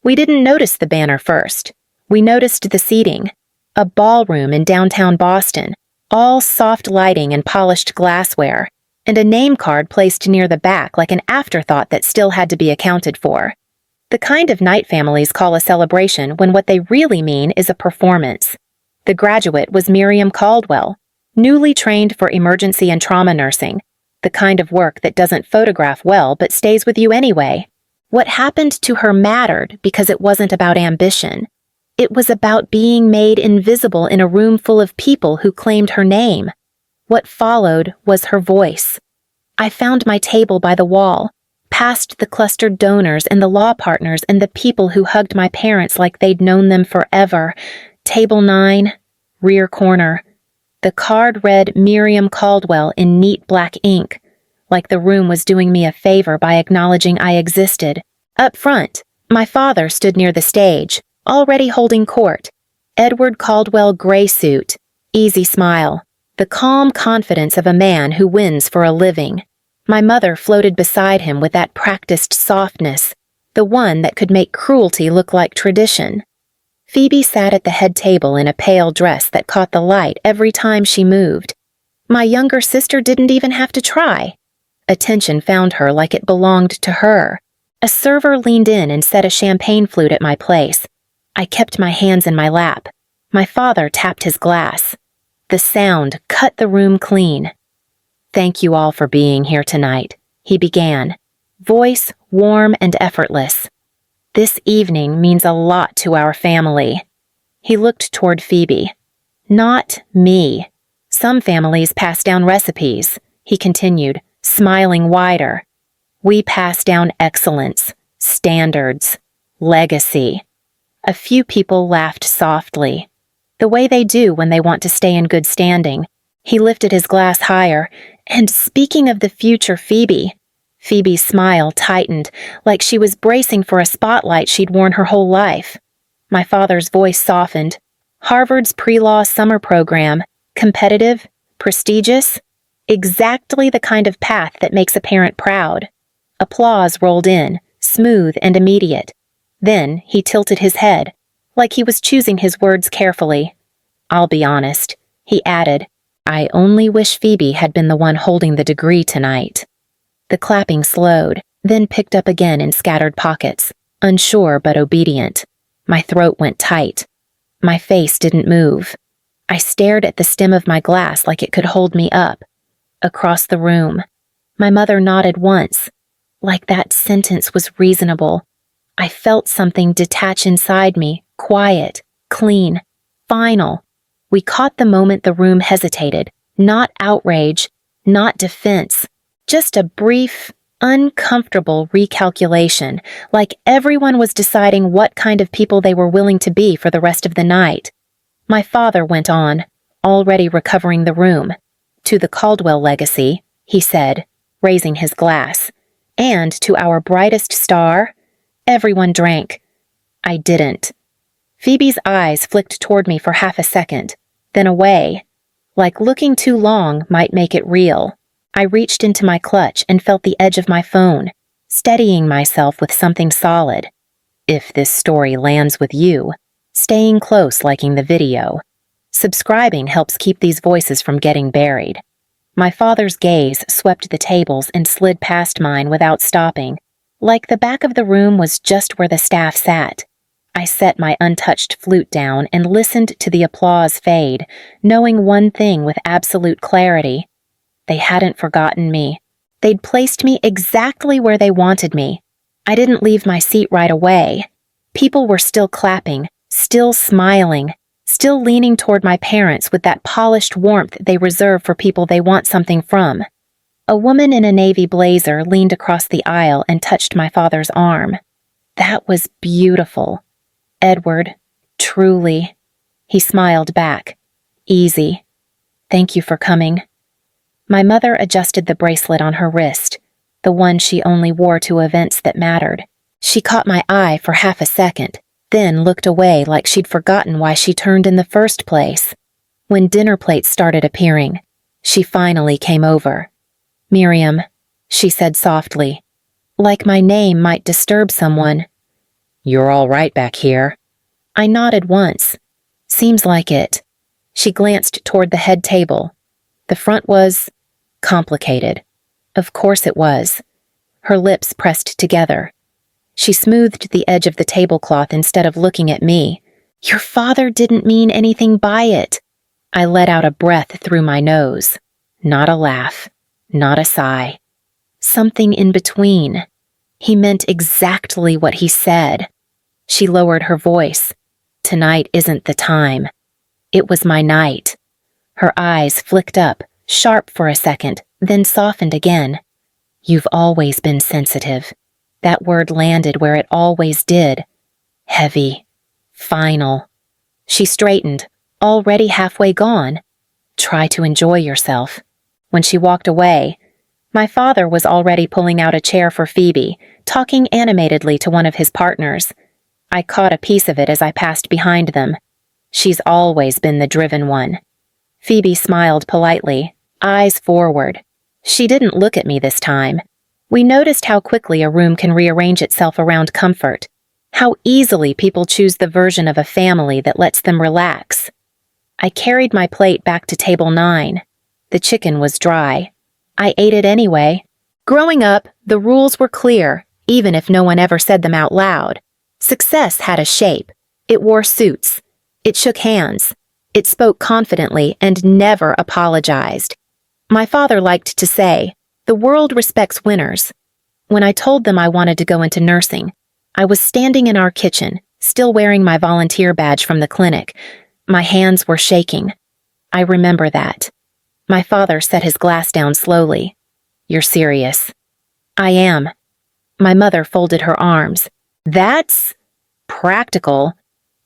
We didn't notice the banner first. We noticed the seating. A ballroom in downtown Boston, all soft lighting and polished glassware, and a name card placed near the back like an afterthought that still had to be accounted for. The kind of night families call a celebration when what they really mean is a performance. The graduate was Miriam Caldwell, newly trained for emergency and trauma nursing, the kind of work that doesn't photograph well but stays with you anyway. What happened to her mattered because it wasn't about ambition. It was about being made invisible in a room full of people who claimed her name. What followed was her voice. I found my table by the wall, past the clustered donors and the law partners and the people who hugged my parents like they'd known them forever. Table 9, rear corner. The card read Miriam Caldwell in neat black ink, like the room was doing me a favor by acknowledging I existed. Up front, my father stood near the stage, already holding court. Edward Caldwell gray suit, easy smile, the calm confidence of a man who wins for a living. My mother floated beside him with that practiced softness, the one that could make cruelty look like tradition. Phoebe sat at the head table in a pale dress that caught the light every time she moved. My younger sister didn't even have to try. Attention found her like it belonged to her. A server leaned in and set a champagne flute at my place. I kept my hands in my lap. My father tapped his glass. The sound cut the room clean. "Thank you all for being here tonight," he began, voice warm and effortless. "This evening means a lot to our family." He looked toward Phoebe. "Not me. Some families pass down recipes," he continued, smiling wider. "We pass down excellence, standards, legacy." A few people laughed softly, the way they do when they want to stay in good standing. He lifted his glass higher, and speaking of the future Phoebe's smile tightened, like she was bracing for a spotlight she'd worn her whole life. My father's voice softened. Harvard's pre-law summer program, competitive, prestigious, exactly the kind of path that makes a parent proud. Applause rolled in, smooth and immediate. Then he tilted his head, like he was choosing his words carefully. "I'll be honest," he added, "I only wish Phoebe had been the one holding the degree tonight." The clapping slowed, then picked up again in scattered pockets, unsure but obedient. My throat went tight. My face didn't move. I stared at the stem of my glass like it could hold me up. Across the room, my mother nodded once, like that sentence was reasonable. I felt something detach inside me, quiet, clean, final. We caught the moment the room hesitated, not outrage, not defense, just a brief, uncomfortable recalculation, like everyone was deciding what kind of people they were willing to be for the rest of the night. My father went on, already recovering the room. "To the Caldwell legacy," he said, raising his glass, "and to our brightest star." Everyone drank. I didn't. Phoebe's eyes flicked toward me for half a second, then away, like looking too long might make it real. I reached into my clutch and felt the edge of my phone, steadying myself with something solid. If this story lands with you, staying close, liking the video. Subscribing helps keep these voices from getting buried. My father's gaze swept the tables and slid past mine without stopping, like the back of the room was just where the staff sat. I set my untouched flute down and listened to the applause fade, knowing one thing with absolute clarity. They hadn't forgotten me. They'd placed me exactly where they wanted me. I didn't leave my seat right away. People were still clapping, still smiling, still leaning toward my parents with that polished warmth they reserve for people they want something from. A woman in a navy blazer leaned across the aisle and touched my father's arm. "That was beautiful. Edward, truly." He smiled back. "Easy. Thank you for coming." My mother adjusted the bracelet on her wrist, the one she only wore to events that mattered. She caught my eye for half a second, then looked away like she'd forgotten why she turned in the first place. When dinner plates started appearing, she finally came over. "Miriam," she said softly, like my name might disturb someone. You're all right back here. I nodded once. Seems like it. She glanced toward the head table. The front was complicated. Of course it was. Her lips pressed together. She smoothed the edge of the tablecloth instead of looking at me. Your father didn't mean anything by it. I let out a breath through my nose. Not a laugh. Not a sigh. Something in between. He meant exactly what he said. She lowered her voice. Tonight isn't the time. It was my night. Her eyes flicked up, sharp for a second, then softened again. You've always been sensitive. That word landed where it always did. Heavy. Final. She straightened, already halfway gone. Try to enjoy yourself. When she walked away, my father was already pulling out a chair for Phoebe, talking animatedly to one of his partners. I caught a piece of it as I passed behind them. She's always been the driven one. Phoebe smiled politely, eyes forward. She didn't look at me this time. We noticed how quickly a room can rearrange itself around comfort, how easily people choose the version of a family that lets them relax. I carried my plate back to table 9. The chicken was dry. I ate it anyway. Growing up, the rules were clear, even if no one ever said them out loud. Success had a shape. It wore suits. It shook hands. It spoke confidently and never apologized. My father liked to say, "The world respects winners." When I told them I wanted to go into nursing, I was standing in our kitchen, still wearing my volunteer badge from the clinic. My hands were shaking. I remember that. My father set his glass down slowly. You're serious? I am. My mother folded her arms. That's practical.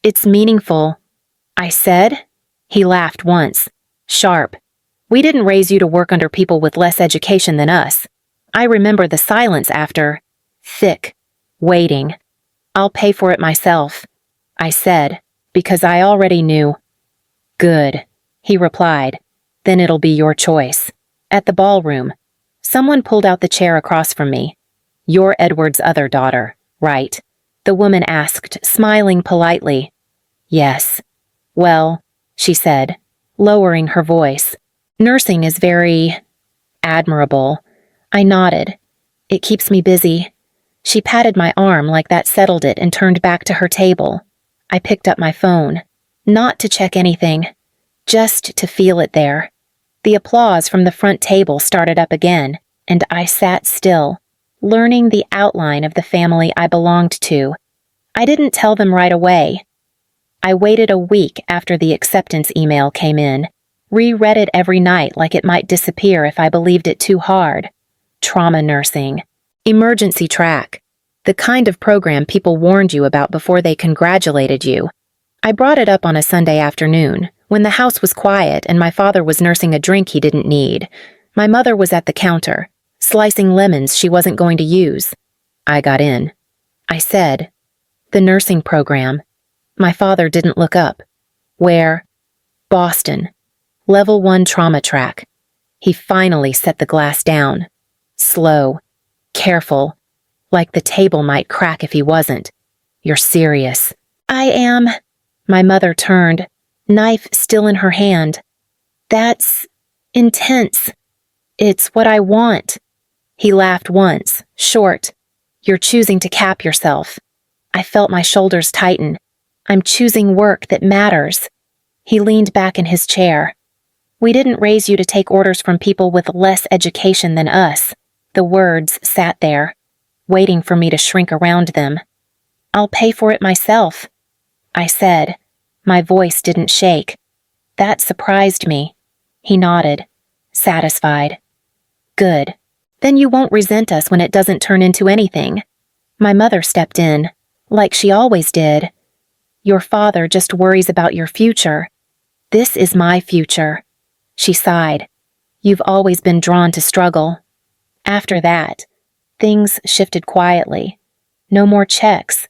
It's meaningful. I said. He laughed once. Sharp. We didn't raise you to work under people with less education than us. I remember the silence after. Thick. Waiting. I'll pay for it myself. I said, because I already knew. Good. He replied. Then it'll be your choice. At the ballroom, someone pulled out the chair across from me. You're Edward's other daughter, right? The woman asked, smiling politely. Yes. Well, she said, lowering her voice. Nursing is very admirable. I nodded. It keeps me busy. She patted my arm like that settled it and turned back to her table. I picked up my phone. Not to check anything. Just to feel it there. The applause from the front table started up again, and I sat still, learning the outline of the family I belonged to. I didn't tell them right away. I waited a week after the acceptance email came in, reread it every night like it might disappear if I believed it too hard. Trauma nursing. Emergency track. The kind of program people warned you about before they congratulated you. I brought it up on a Sunday afternoon, when the house was quiet and my father was nursing a drink he didn't need. My mother was at the counter, slicing lemons she wasn't going to use. I got in. I said, "The nursing program." My father didn't look up. Where? Boston. Level 1 trauma track. He finally set the glass down. Slow. Careful. Like the table might crack if he wasn't. You're serious. I am. My mother turned, knife still in her hand. That's intense. It's what I want. He laughed once, short. You're choosing to cap yourself. I felt my shoulders tighten. I'm choosing work that matters. He leaned back in his chair. We didn't raise you to take orders from people with less education than us. The words sat there, waiting for me to shrink around them. I'll pay for it myself, I said. My voice didn't shake. That surprised me. He nodded, satisfied. Good. Then you won't resent us when it doesn't turn into anything. My mother stepped in, like she always did. Your father just worries about your future. This is my future. She sighed. You've always been drawn to struggle. After that, things shifted quietly. No more checks.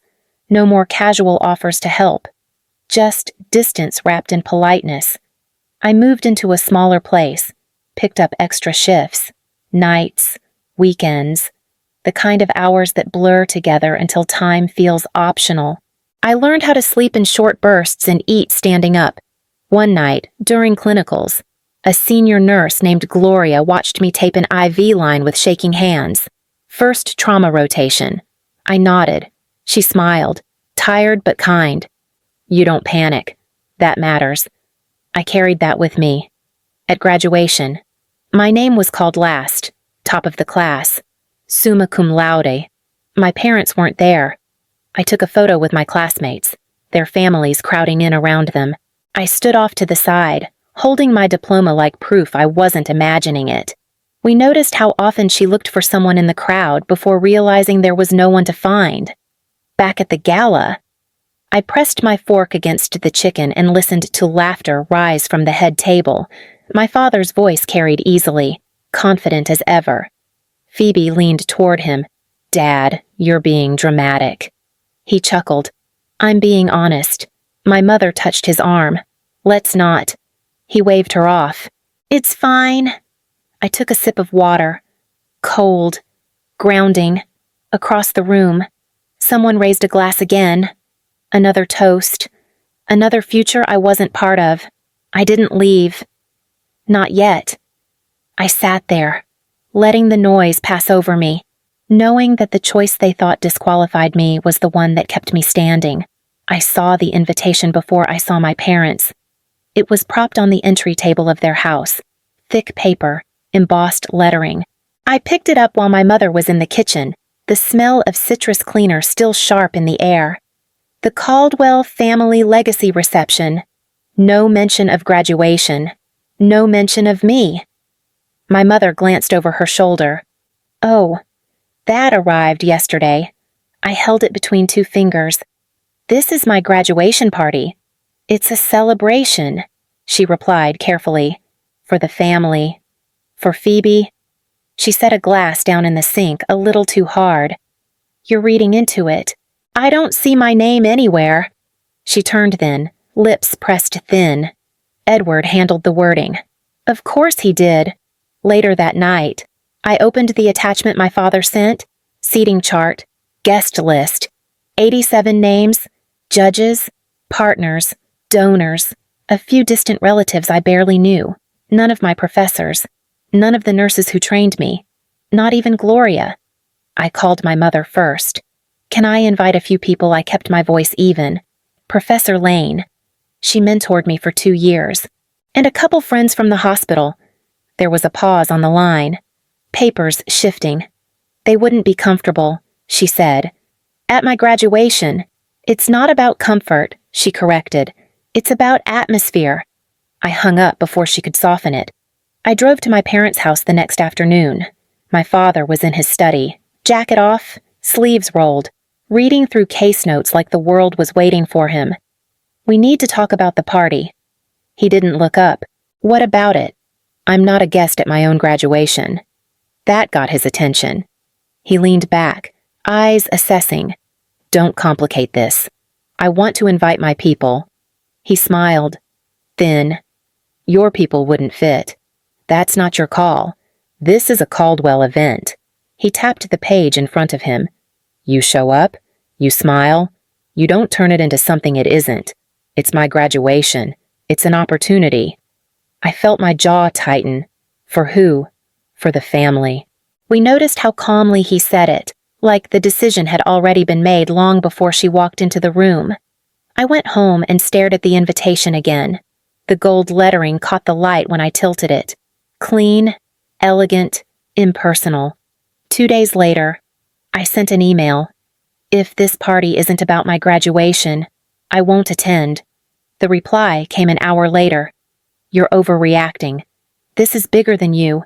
No more casual offers to help. Just distance wrapped in politeness. I moved into a smaller place, picked up extra shifts, nights, weekends. the kind of hours that blur together until time feels optional. I learned how to sleep in short bursts and eat standing up. One night, during clinicals, a senior nurse named Gloria watched me tape an IV line with shaking hands. First trauma rotation. I nodded. She smiled, tired but kind. You don't panic. That matters. I carried that with me. At graduation, my name was called last, top of the class, summa cum laude. My parents weren't there. I took a photo with my classmates, their families crowding in around them. I stood off to the side, holding my diploma like proof I wasn't imagining it. We noticed how often she looked for someone in the crowd before realizing there was no one to find. Back at the gala, I pressed my fork against the chicken and listened to laughter rise from the head table. My father's voice carried easily, confident as ever. Phoebe leaned toward him. Dad, you're being dramatic. He chuckled. I'm being honest. My mother touched his arm. Let's not. He waved her off. It's fine. I took a sip of water. Cold. Grounding. Across the room. Someone raised a glass again. Another toast. Another future I wasn't part of. I didn't leave. Not yet. I sat there, letting the noise pass over me, knowing that the choice they thought disqualified me was the one that kept me standing. I saw the invitation before I saw my parents. It was propped on the entry table of their house, thick paper, embossed lettering. I picked it up while my mother was in the kitchen, the smell of citrus cleaner still sharp in the air. The Caldwell Family Legacy Reception. No mention of graduation. No mention of me. My mother glanced over her shoulder. Oh, that arrived yesterday. I held it between two fingers. This is my graduation party. It's a celebration, she replied carefully. For the family. For Phoebe. She set a glass down in the sink a little too hard. You're reading into it. I don't see my name anywhere. She turned then, lips pressed thin. Edward handled the wording. Of course he did. Later that night, I opened the attachment my father sent, seating chart, guest list, 87 names, judges, partners, donors, a few distant relatives I barely knew, none of my professors, none of the nurses who trained me, not even Gloria. I called my mother first. Can I invite a few people? I kept my voice even. Professor Lane. She mentored me for 2 years. And a couple friends from the hospital. There was a pause on the line. Papers shifting. They wouldn't be comfortable, she said. At my graduation, it's not about comfort, she corrected. It's about atmosphere. I hung up before she could soften it. I drove to my parents' house the next afternoon. My father was in his study, jacket off, sleeves rolled, reading through case notes like the world was waiting for him. We need to talk about the party. He didn't look up. What about it? I'm not a guest at my own graduation. That got his attention. He leaned back, eyes assessing. Don't complicate this. I want to invite my people. He smiled. Thin. Your people wouldn't fit. That's not your call. This is a Caldwell event. He tapped the page in front of him. You show up, you smile, you don't turn it into something it isn't. It's my graduation. It's an opportunity. I felt my jaw tighten. For who? For the family. We noticed how calmly he said it, like the decision had already been made long before she walked into the room. I went home and stared at the invitation again. The gold lettering caught the light when I tilted it. Clean, elegant, impersonal. 2 days later, I sent an email. If this party isn't about my graduation, I won't attend. The reply came an hour later. You're overreacting. This is bigger than you.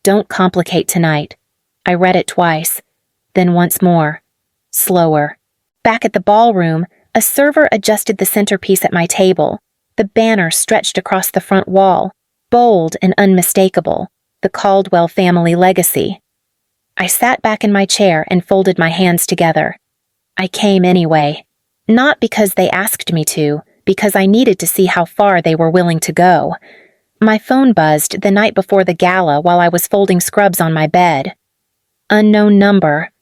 Don't complicate tonight. I read it twice, then once more. Slower. Back at the ballroom, a server adjusted the centerpiece at my table. The banner stretched across the front wall, bold and unmistakable, the Caldwell family legacy. I sat back in my chair and folded my hands together. I came anyway. Not because they asked me to, because I needed to see how far they were willing to go. My phone buzzed the night before the gala while I was folding scrubs on my bed. Unknown number,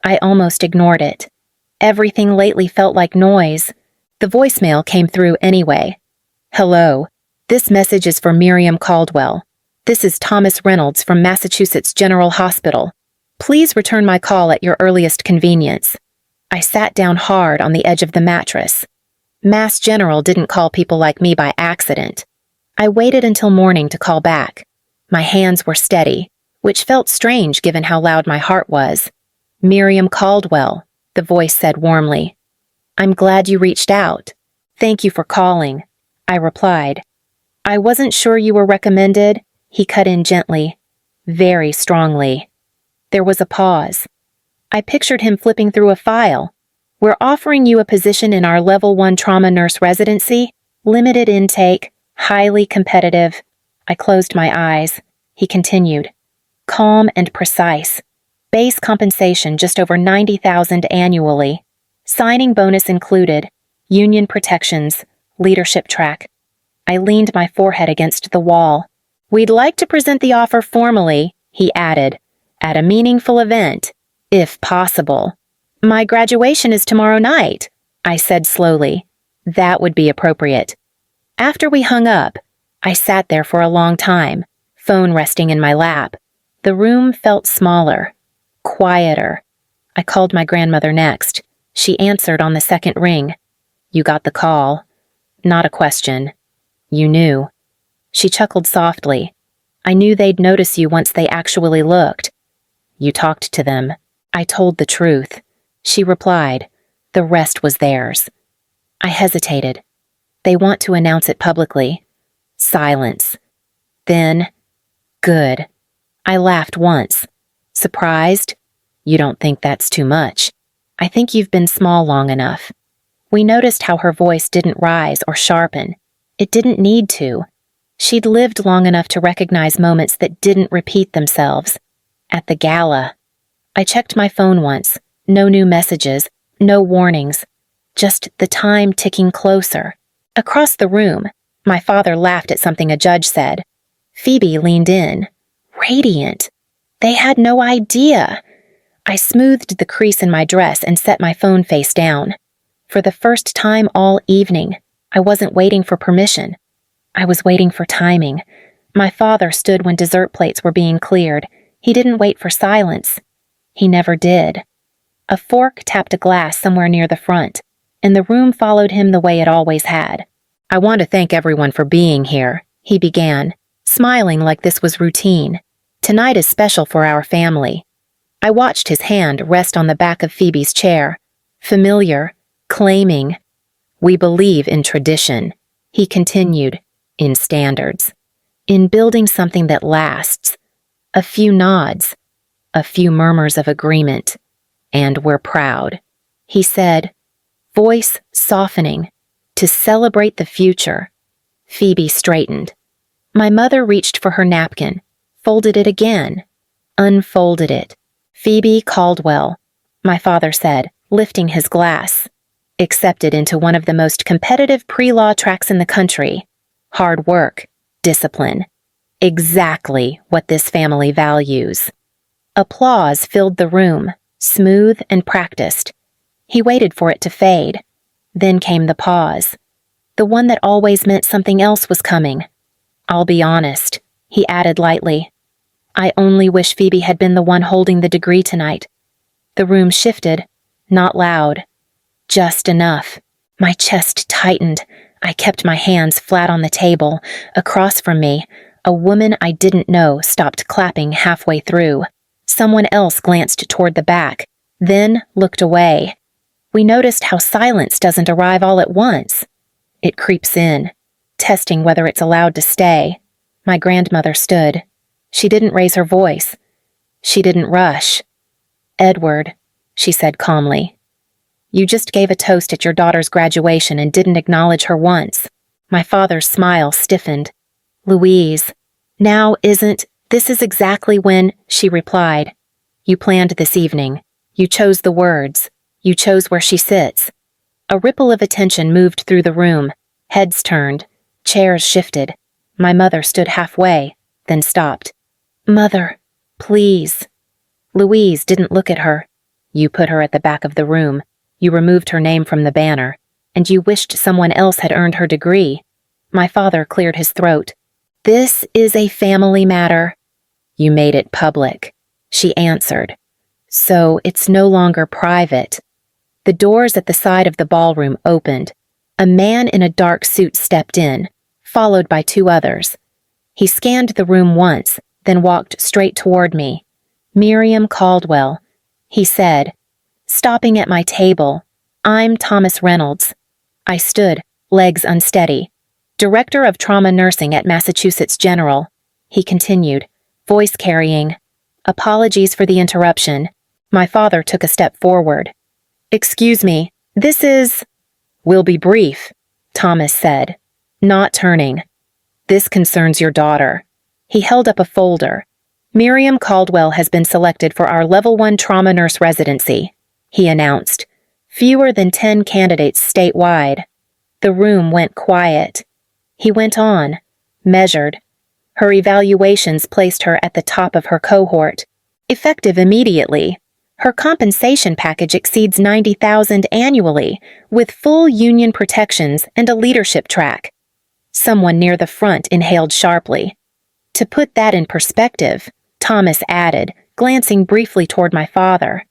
I almost ignored it. Everything lately felt like noise. The voicemail came through anyway. "Hello. This message is for Miriam Caldwell. This is Thomas Reynolds from Massachusetts General Hospital. Please return my call at your earliest convenience." I sat down hard on the edge of the mattress. Mass General didn't call people like me by accident. I waited until morning to call back. My hands were steady, which felt strange given how loud my heart was. "Miriam Caldwell," the voice said warmly. "I'm glad you reached out. Thank you for calling," I replied. "I wasn't sure you were recommended," he cut in gently, very strongly. There was a pause. I pictured him flipping through a file. "We're offering you a position in our Level 1 trauma nurse residency, limited intake, highly competitive." I closed my eyes. He continued, calm and precise. "Base compensation just over $90,000 annually. Signing bonus included. Union protections. Leadership track." I leaned my forehead against the wall. "We'd like to present the offer formally," he added, "at a meaningful event, if possible." "My graduation is tomorrow night," I said slowly. "That would be appropriate." After we hung up, I sat there for a long time, phone resting in my lap. The room felt smaller, quieter. I called my grandmother next. She answered on the second ring. "You got the call." "Not a question." "You knew." She chuckled softly. "I knew they'd notice you once they actually looked." "You talked to them." I told the truth. She replied. The rest was theirs. I hesitated. "They want to announce it publicly." Silence. Then, "Good." I laughed once. "Surprised?" "You don't think that's too much. I think you've been small long enough." We noticed how her voice didn't rise or sharpen. It didn't need to. She'd lived long enough to recognize moments that didn't repeat themselves. At the gala. I checked my phone once. No new messages, no warnings. Just the time ticking closer. Across the room, my father laughed at something a judge said. Phoebe leaned in. Radiant. They had no idea. I smoothed the crease in my dress and set my phone face down. For the first time all evening, I wasn't waiting for permission. I was waiting for timing. My father stood when dessert plates were being cleared. He didn't wait for silence. He never did. A fork tapped a glass somewhere near the front, and the room followed him the way it always had. "I want to thank everyone for being here," he began, smiling like this was routine. "Tonight is special for our family." I watched his hand rest on the back of Phoebe's chair. Familiar, claiming. "We believe in tradition," he continued, "in standards, in building something that lasts." A few nods, a few murmurs of agreement. "And we're proud," he said, voice softening, "to celebrate the future." Phoebe straightened. My mother reached for her napkin, folded it again, unfolded it. "Phoebe Caldwell," my father said, lifting his glass. "Accepted into one of the most competitive pre-law tracks in the country. Hard work, discipline. Exactly what this family values." Applause filled the room, smooth and practiced. He waited for it to fade. Then came the pause. The one that always meant something else was coming. "I'll be honest," he added lightly. "I only wish Phoebe had been the one holding the degree tonight." The room shifted, not loud. Just enough. My chest tightened. I kept my hands flat on the table. Across from me, a woman I didn't know stopped clapping halfway through. Someone else glanced toward the back, then looked away. We noticed how silence doesn't arrive all at once. It creeps in, testing whether it's allowed to stay. My grandmother stood. She didn't raise her voice. She didn't rush. "Edward," she said calmly, "you just gave a toast at your daughter's graduation and didn't acknowledge her once." My father's smile stiffened. "Louise, now isn't, this is exactly when," she replied. "You planned this evening. You chose the words. You chose where she sits." A ripple of attention moved through the room. Heads turned. Chairs shifted. My mother stood halfway, then stopped. "Mother, please." Louise didn't look at her. You put her at the back of the room, you removed her name from the banner, and you wished someone else had earned her degree. My father cleared his throat. This is a family matter. You made it public, she answered. So it's no longer private. The doors at the side of the ballroom opened. A man in a dark suit stepped in, followed by two others. He scanned the room once, then walked straight toward me. Miriam Caldwell, he said, stopping at my table. I'm Thomas Reynolds. I stood, legs unsteady. Director of Trauma Nursing at Massachusetts General, he continued, voice carrying. Apologies for the interruption. My father took a step forward. Excuse me, this is... We'll be brief, Thomas said, not turning. This concerns your daughter. He held up a folder. Miriam Caldwell has been selected for our Level 1 Trauma Nurse residency, he announced. Fewer than 10 candidates statewide. The room went quiet. He went on, measured. Her evaluations placed her at the top of her cohort. Effective immediately. Her compensation package exceeds $90,000 annually, with full union protections and a leadership track. Someone near the front inhaled sharply. To put that in perspective, Thomas added, glancing briefly toward my father.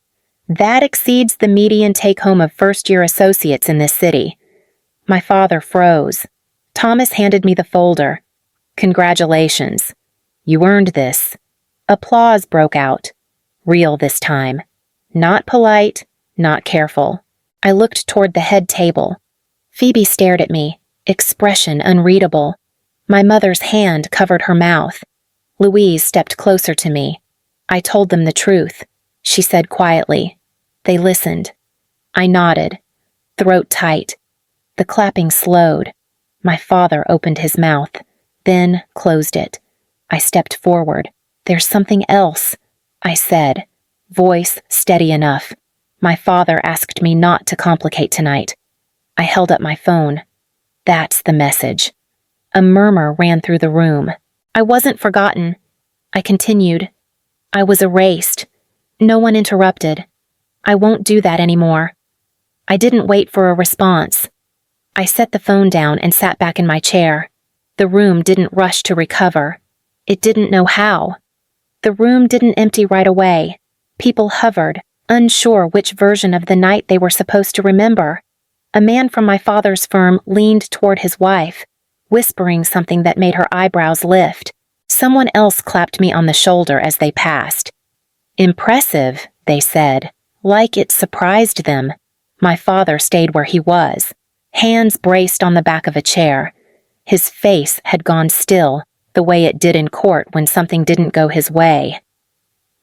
That exceeds the median take-home of first-year associates in this city. My father froze. Thomas handed me the folder. Congratulations. You earned this. Applause broke out. Real this time. Not polite, not careful. I looked toward the head table. Phoebe stared at me, expression unreadable. My mother's hand covered her mouth. Louise stepped closer to me. I told them the truth, she said quietly. They listened. I nodded, throat tight. The clapping slowed. My father opened his mouth, then closed it. I stepped forward. There's something else, I said, voice steady enough. My father asked me not to complicate tonight. I held up my phone. That's the message. A murmur ran through the room. I wasn't forgotten. I continued. I was erased. No one interrupted. I won't do that anymore. I didn't wait for a response. I set the phone down and sat back in my chair. The room didn't rush to recover. It didn't know how. The room didn't empty right away. People hovered, unsure which version of the night they were supposed to remember. A man from my father's firm leaned toward his wife, whispering something that made her eyebrows lift. Someone else clapped me on the shoulder as they passed. Impressive, they said, like it surprised them. My father stayed where he was, hands braced on the back of a chair. His face had gone still, the way it did in court when something didn't go his way.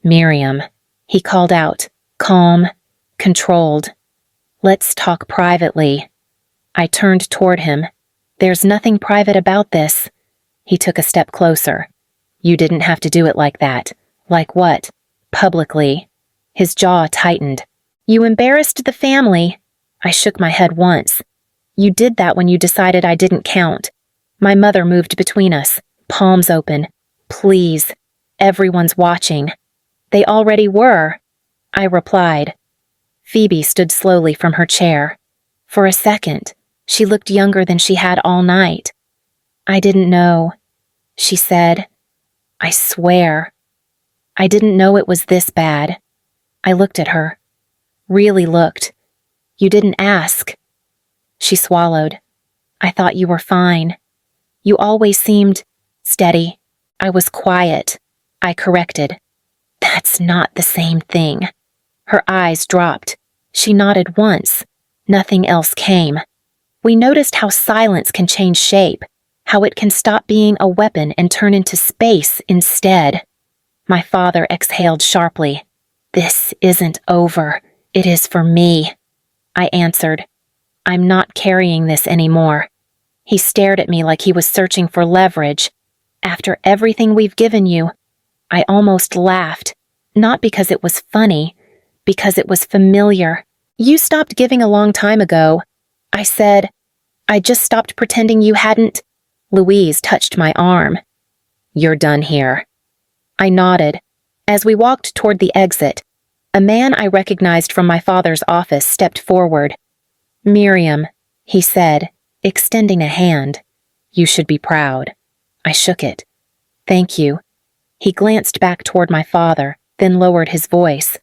Miriam, he called out, calm, controlled. Let's talk privately. I turned toward him. There's nothing private about this. He took a step closer. You didn't have to do it like that. Like what? Publicly. His jaw tightened. You embarrassed the family. I shook my head once. You did that when you decided I didn't count. My mother moved between us, palms open. Please. Everyone's watching. They already were, I replied. Phoebe stood slowly from her chair. For a second, she looked younger than she had all night. I didn't know, she said. I swear. I didn't know it was this bad. I looked at her. Really looked. You didn't ask. She swallowed. I thought you were fine. You always seemed steady. I was quiet. I corrected. That's not the same thing. Her eyes dropped. She nodded once. Nothing else came. We noticed how silence can change shape, how it can stop being a weapon and turn into space instead. My father exhaled sharply. This isn't over. It is for me. I answered. I'm not carrying this anymore. He stared at me like he was searching for leverage. After everything we've given you, I almost laughed. Not because it was funny, because it was familiar. You stopped giving a long time ago. I said, I just stopped pretending you hadn't. Louise touched my arm. You're done here. I nodded. As we walked toward the exit, A man I recognized from my father's office stepped forward. "Miriam," he said, extending a hand. "You should be proud." I shook it. "Thank you." He glanced back toward my father, then lowered his voice.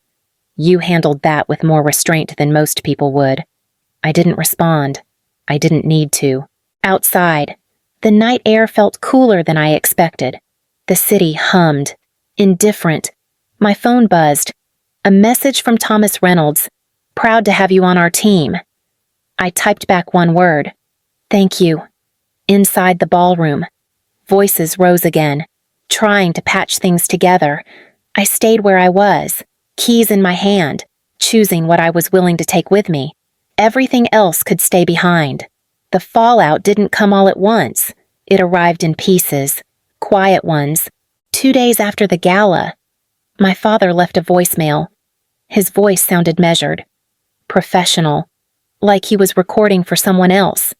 "You handled that with more restraint than most people would." I didn't respond. I didn't need to. Outside, the night air felt cooler than I expected. The city hummed. Indifferent. My phone buzzed. A message from Thomas Reynolds. "Proud to have you on our team." I typed back one word. "Thank you." Inside the ballroom, voices rose again, trying to patch things together. I stayed where I was, keys in my hand, choosing what I was willing to take with me. Everything else could stay behind. The fallout didn't come all at once. It arrived in pieces, quiet ones. 2 days after the gala, my father left a voicemail. His voice sounded measured, professional, like he was recording for someone else.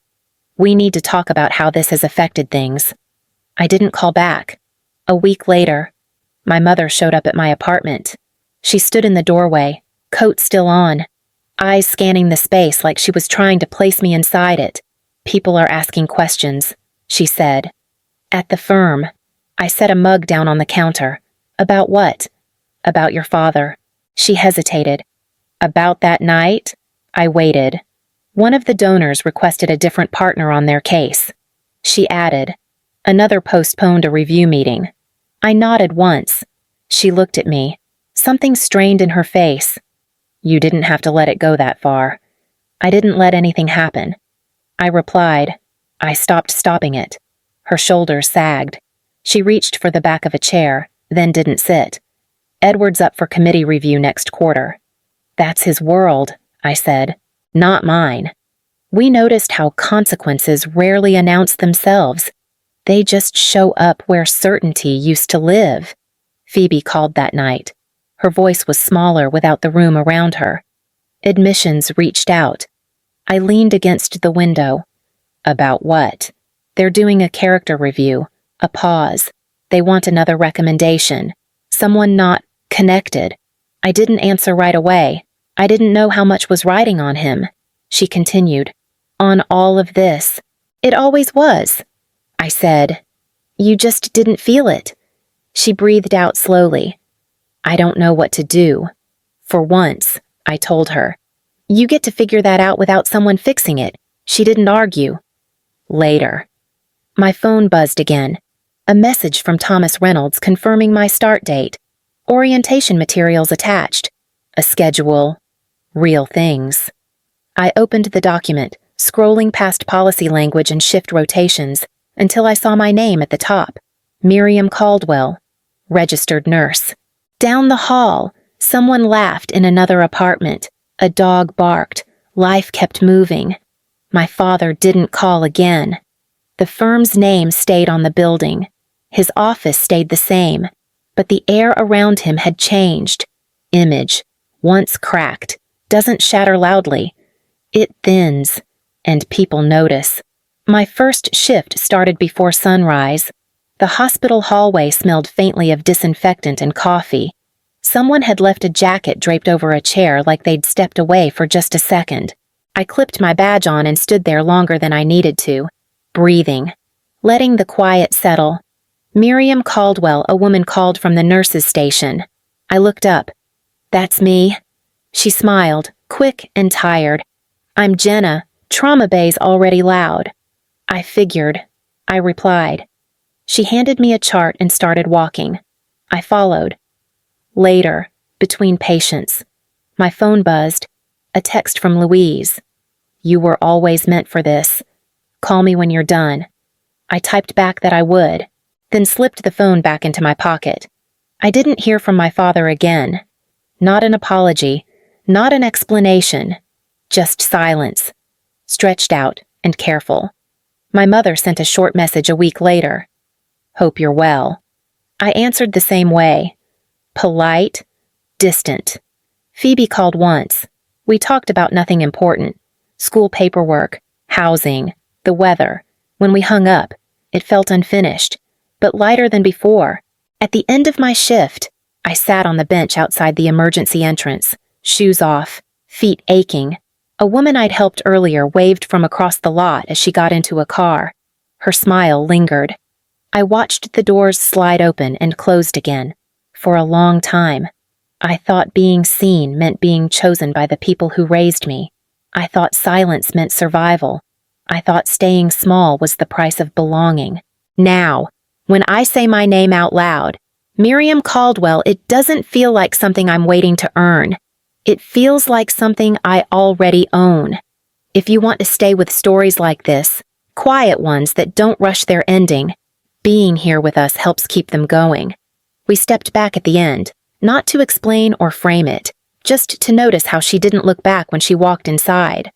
"We need to talk about how this has affected things." I didn't call back. A week later, my mother showed up at my apartment. She stood in the doorway, coat still on, eyes scanning the space like she was trying to place me inside it. "People are asking questions," she said. "At the firm." I set a mug down on the counter. "About what?" "About your father." She hesitated. "About that night?" I waited. "One of the donors requested a different partner on their case." She added, "Another postponed a review meeting." I nodded once. She looked at me, something strained in her face. "You didn't have to let it go that far." "I didn't let anything happen." I replied. I stopped stopping it. Her shoulders sagged. She reached for the back of a chair, then didn't sit. "Edward's up for committee review next quarter." "That's his world," I said. "Not mine." We noticed how consequences rarely announce themselves. They just show up where certainty used to live. Phoebe called that night. Her voice was smaller without the room around her. Admissions reached out. I leaned against the window. "About what?" "They're doing a character review." A pause. "They want another recommendation. Someone not connected." I didn't answer right away. I didn't know how much was riding on him. She continued. "On all of this." "It always was," I said. "You just didn't feel it." She breathed out slowly. "I don't know what to do." "For once," I told her. "You get to figure that out without someone fixing it." She didn't argue. Later. My phone buzzed again. A message from Thomas Reynolds confirming my start date. Orientation materials attached. A schedule. Real things. I opened the document, scrolling past policy language and shift rotations, until I saw my name at the top. Miriam Caldwell, registered nurse. Down the hall, someone laughed in another apartment. A dog barked. Life kept moving. My father didn't call again. The firm's name stayed on the building. His office stayed the same, but the air around him had changed. Image, once cracked, doesn't shatter loudly. It thins, and people notice. My first shift started before sunrise. The hospital hallway smelled faintly of disinfectant and coffee. Someone had left a jacket draped over a chair like they'd stepped away for just a second. I clipped my badge on and stood there longer than I needed to, breathing, letting the quiet settle. Miriam Caldwell, a woman called from the nurses' station. I looked up. "That's me." She smiled, quick and tired. "I'm Jenna. Trauma bay's already loud." "I figured," I replied. She handed me a chart and started walking. I followed. Later, between patients, my phone buzzed. A text from Louise. "You were always meant for this. Call me when you're done." I typed back that I would, then slipped the phone back into my pocket. I didn't hear from my father again. Not an apology, not an explanation, just silence, stretched out and careful. My mother sent a short message a week later. "Hope you're well." I answered the same way. Polite, distant. Phoebe called once. We talked about nothing important. School paperwork, housing, the weather. When we hung up, it felt unfinished, but lighter than before. At the end of my shift, I sat on the bench outside the emergency entrance, shoes off, feet aching. A woman I'd helped earlier waved from across the lot as she got into a car. Her smile lingered. I watched the doors slide open and closed again. For a long time, I thought being seen meant being chosen by the people who raised me. I thought silence meant survival. I thought staying small was the price of belonging. Now, when I say my name out loud, Miriam Caldwell, it doesn't feel like something I'm waiting to earn. It feels like something I already own. If you want to stay with stories like this, quiet ones that don't rush their ending, being here with us helps keep them going. We stepped back at the end, not to explain or frame it, just to notice how she didn't look back when she walked inside.